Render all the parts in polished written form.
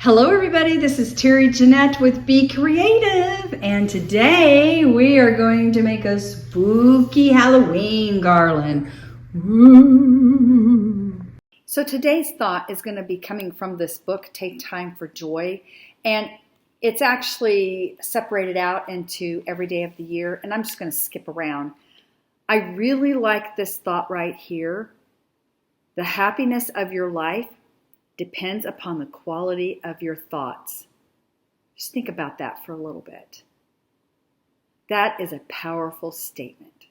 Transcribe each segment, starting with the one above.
Hello everybody, this is Terry Jeanette with Be Creative, and today we are going to make a spooky Halloween garland. Woo. So today's thought is going to be coming from this book, Take Time for Joy, and it's actually separated out into every day of the year, and I'm just going to skip around. I really like this thought right here. The happiness of your life depends upon the quality of your thoughts. Just think about that for a little bit. That is a powerful statement.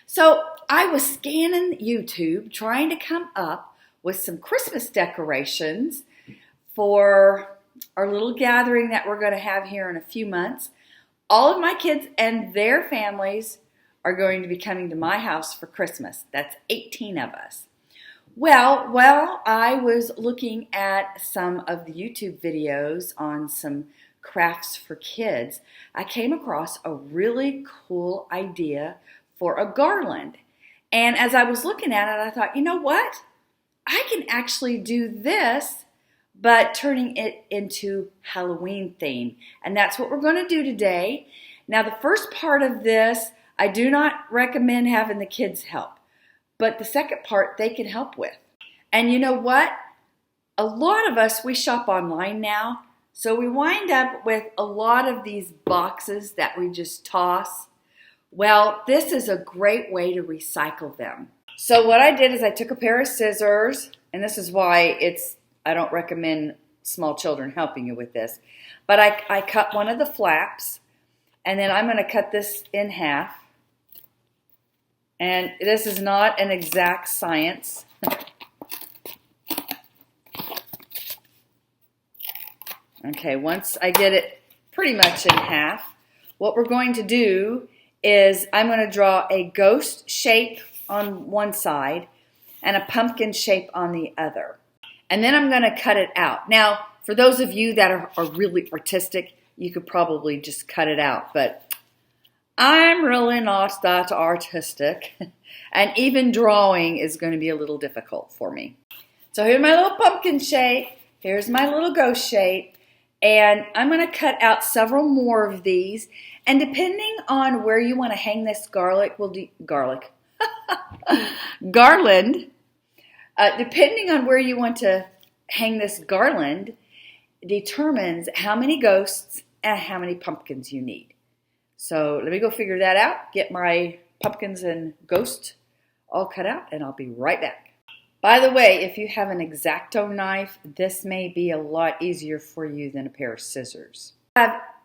So I was scanning YouTube trying to come up with some Christmas decorations for our little gathering that we're going to have here in a few months. All of my kids and their families are going to be coming to my house for Christmas. That's 18 of us. Well, while I was looking at some of the YouTube videos on some crafts for kids, I came across a really cool idea for a garland. And as I was looking at it, I thought, you know what? I can actually do this, but turning it into Halloween theme. And that's what we're going to do today. Now, the first part of this, I do not recommend having the kids help. But the second part, they can help with. And you know what? A lot of us, we shop online now. So we wind up with a lot of these boxes that we just toss. Well, this is a great way to recycle them. So what I did is I took a pair of scissors, and this is why I don't recommend small children helping you with this. But I cut one of the flaps, and then I'm going to cut this in half. And this is not an exact science. Okay, once I get it pretty much in half, what we're going to do is I'm going to draw a ghost shape on one side and a pumpkin shape on the other. And then I'm going to cut it out. Now, for those of you that are really artistic, you could probably just cut it out, but I'm really not that artistic, and even drawing is going to be a little difficult for me. So here's my little pumpkin shape, here's my little ghost shape, and I'm going to cut out several more of these, and depending on where you want to hang this garland, depending on where you want to hang this garland, determines how many ghosts and how many pumpkins you need. So let me go figure that out, get my pumpkins and ghost all cut out, and I'll be right back. By the way, if you have an X-Acto knife, this may be a lot easier for you than a pair of scissors.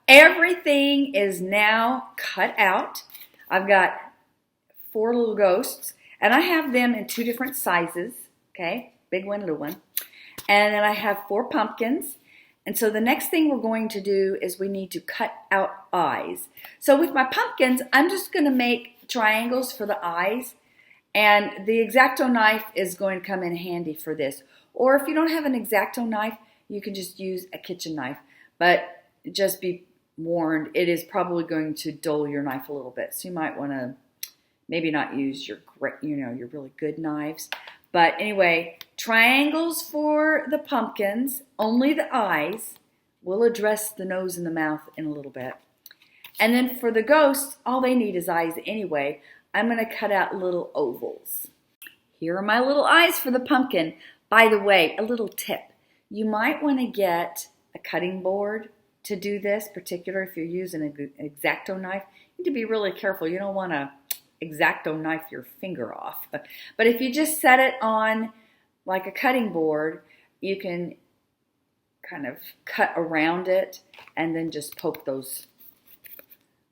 Everything is now cut out. I've got 4 little ghosts, and I have them in 2 different sizes, okay? Big one, little one. And then I have 4 pumpkins. And so the next thing we're going to do is we need to cut out eyes. So with my pumpkins, I'm just going to make triangles for the eyes. And the X-Acto knife is going to come in handy for this. Or if you don't have an X-Acto knife, you can just use a kitchen knife. But just be warned, it is probably going to dull your knife a little bit. So you might want to maybe not use your really good knives. But anyway, triangles for the pumpkins, only the eyes. We'll address the nose and the mouth in a little bit. And then for the ghosts, all they need is eyes anyway. I'm going to cut out little ovals. Here are my little eyes for the pumpkin. By the way, a little tip. You might want to get a cutting board to do this, particularly if you're using an X-Acto knife. You need to be really careful. You don't want to X-Acto knife your finger off. But if you just set it on like a cutting board, you can kind of cut around it and then just poke those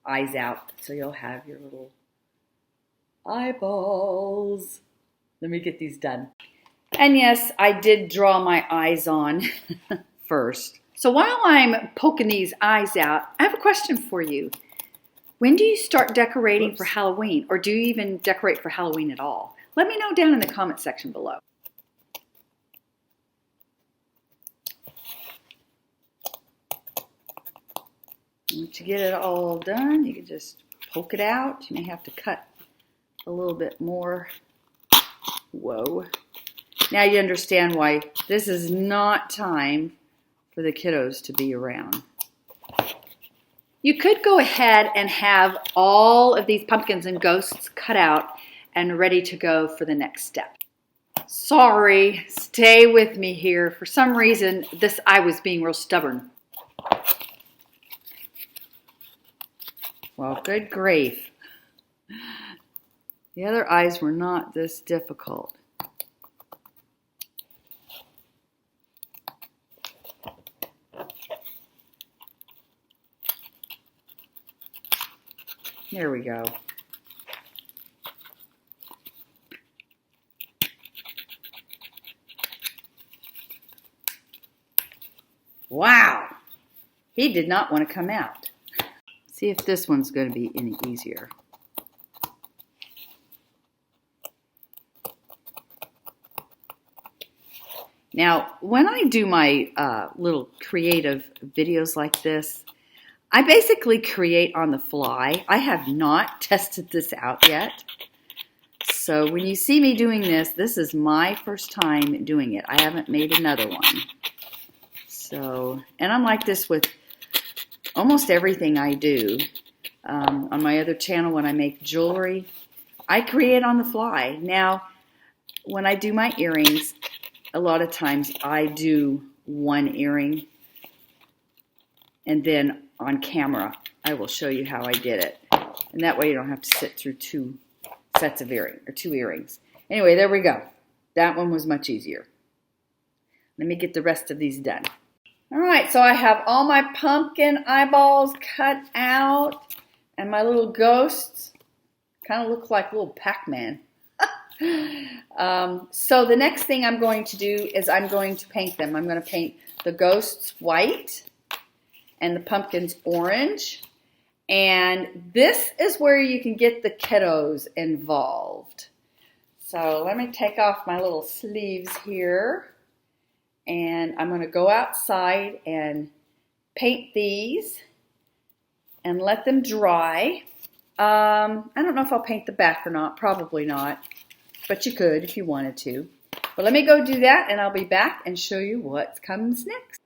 eyes out. So you'll have your little eyeballs. Let me get these done. And yes, I did draw my eyes on first. So while I'm poking these eyes out, I have a question for you. When do you start decorating for Halloween? Or do you even decorate for Halloween at all? Let me know down in the comment section below. Once you get it all done, you can just poke it out. You may have to cut a little bit more. Whoa. Now you understand why this is not time for the kiddos to be around. You could go ahead and have all of these pumpkins and ghosts cut out and ready to go for the next step. Sorry, stay with me here. For some reason, this eye was being real stubborn. Well, good grief. The other eyes were not this difficult. There we go. Wow, he did not want to come out. See if this one's going to be any easier. Now, when I do my little creative videos like this, I basically create on the fly. I have not tested this out yet. So when you see me doing this, this is my first time doing it. I haven't made another one. So, and I'm like this with almost everything I do. On my other channel, when I make jewelry, I create on the fly. Now, when I do my earrings, a lot of times I do one earring, and then on camera, I will show you how I did it. And that way you don't have to sit through two sets of two earrings. Anyway, there we go. That one was much easier. Let me get the rest of these done. All right, so I have all my pumpkin eyeballs cut out, and my little ghosts kind of look like little Pac-Man. So the next thing I'm going to do is I'm going to paint them. I'm going to paint the ghosts white and the pumpkins orange. And this is where you can get the kiddos involved. So let me take off my little sleeves here. And I'm going to go outside and paint these and let them dry. I don't know if I'll paint the back or not. Probably not. But you could if you wanted to. But let me go do that, and I'll be back and show you what comes next.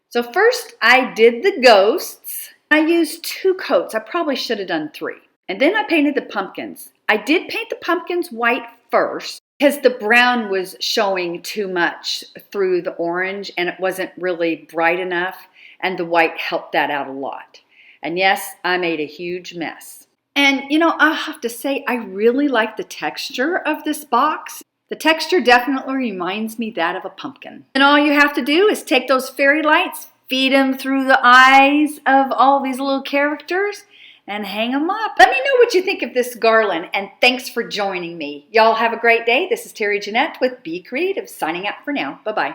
So first, I did the ghosts. I used 2 coats. I probably should have done 3. And then I painted the pumpkins. I did paint the pumpkins white first because the brown was showing too much through the orange, and it wasn't really bright enough, and the white helped that out a lot. And yes, I made a huge mess. And, you know, I have to say, I really like the texture of this box. The texture definitely reminds me that of a pumpkin. And all you have to do is take those fairy lights, feed them through the eyes of all these little characters, and hang them up. Let me know what you think of this garland, and thanks for joining me. Y'all have a great day. This is Terry Jeanette with Be Creative, signing out for now. Bye-bye.